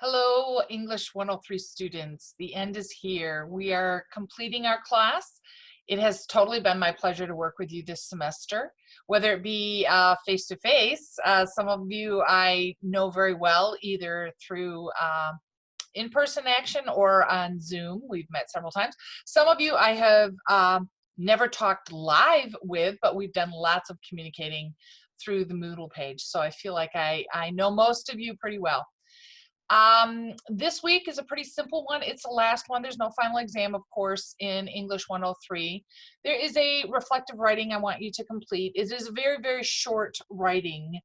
Hello, English 103 students. The end is here. We are completing our class. It has totally been my pleasure to work with you this semester, whether it be face-to-face. Some of you I know very well, either through in-person action or on Zoom. We've met several times. Some of you I have never talked live with, but we've done lots of communicating through the Moodle page. So I feel like I know most of you pretty well. This week is a pretty simple one. It's the last one. There's no final exam, of course, in English 103. There is a reflective writing I want you to complete. It is a very, very short writing.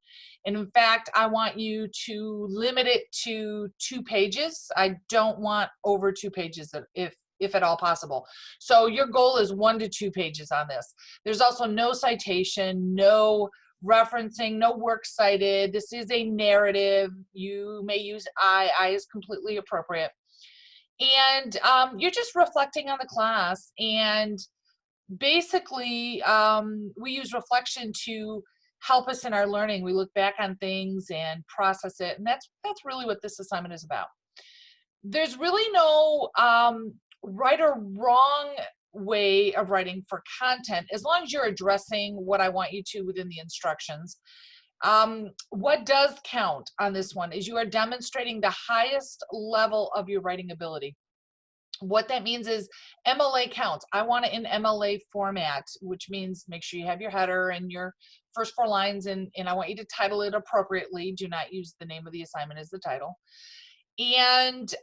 And in fact, I want you to limit it to 2 pages. I don't want over 2 pages if at all possible. So your goal is 1 to 2 pages on this. There's also no citation, no referencing, no works cited. This is a narrative. You may use I is completely appropriate. And you're just reflecting on the class. And basically, we use reflection to help us in our learning. We look back on things and process it. And that's really what this assignment is about. There's really no right or wrong way of writing for content, as long as you're addressing what I want you to within the instructions. What does count on this one is you are demonstrating the highest level of your writing ability. What that means is MLA counts. I want it in MLA format, which means make sure you have your header and your first 4 lines, and I want you to title it appropriately. Do not use the name of the assignment as the title. And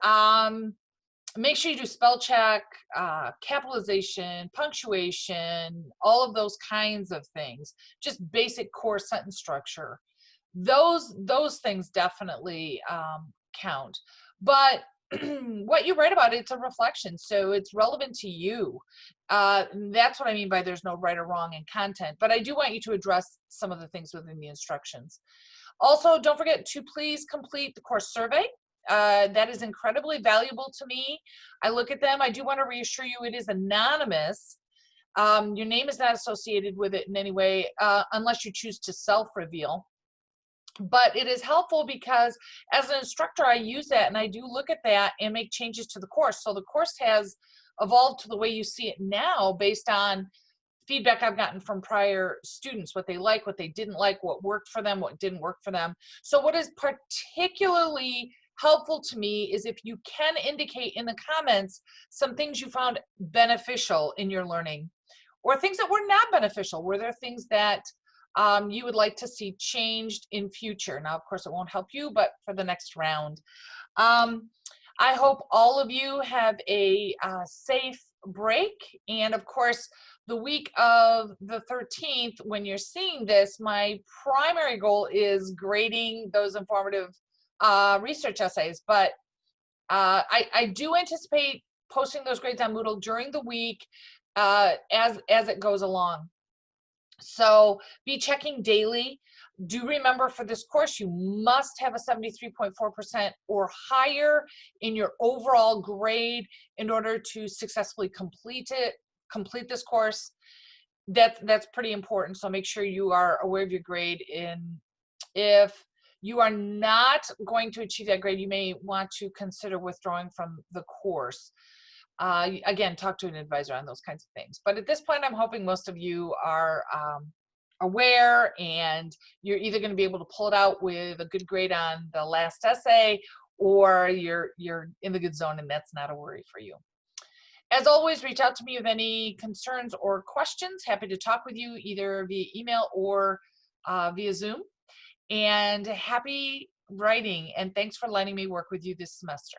make sure you do spell check, capitalization, punctuation, all of those kinds of things. Just basic core sentence structure. Those things definitely count. But what you write about, it's a reflection, so it's relevant to you. That's what I mean by there's no right or wrong in content. But I do want you to address some of the things within the instructions. Also, don't forget to please complete the course survey. That is incredibly valuable to me. I look at them. I do want to reassure you it is anonymous. Your name is not associated with it in any way unless you choose to self-reveal. But it is helpful because as an instructor, I use that and I do look at that and make changes to the course. So the course has evolved to the way you see it now based on feedback I've gotten from prior students, what they like, what they didn't like, what worked for them, what didn't work for them. So what is particularly helpful to me is if you can indicate in the comments some things you found beneficial in your learning or things that were not beneficial. Were there things that you would like to see changed in future? Now, of course, it won't help you, but for the next round. I hope all of you have a safe break. And of course, the week of the 13th, when you're seeing this, my primary goal is grading those informative research essays. But I do anticipate posting those grades on Moodle during the week as it goes along. So be checking daily. Do remember for this course, you must have a 73.4% or higher in your overall grade in order to successfully complete this course. That's pretty important. So make sure you are aware of your grade. If you are not going to achieve that grade, you may want to consider withdrawing from the course. Again, talk to an advisor on those kinds of things. But at this point, I'm hoping most of you are aware and you're either going to be able to pull it out with a good grade on the last essay, or you're in the good zone and that's not a worry for you. As always, reach out to me with any concerns or questions. Happy to talk with you either via email or via Zoom. And happy writing, and thanks for letting me work with you this semester.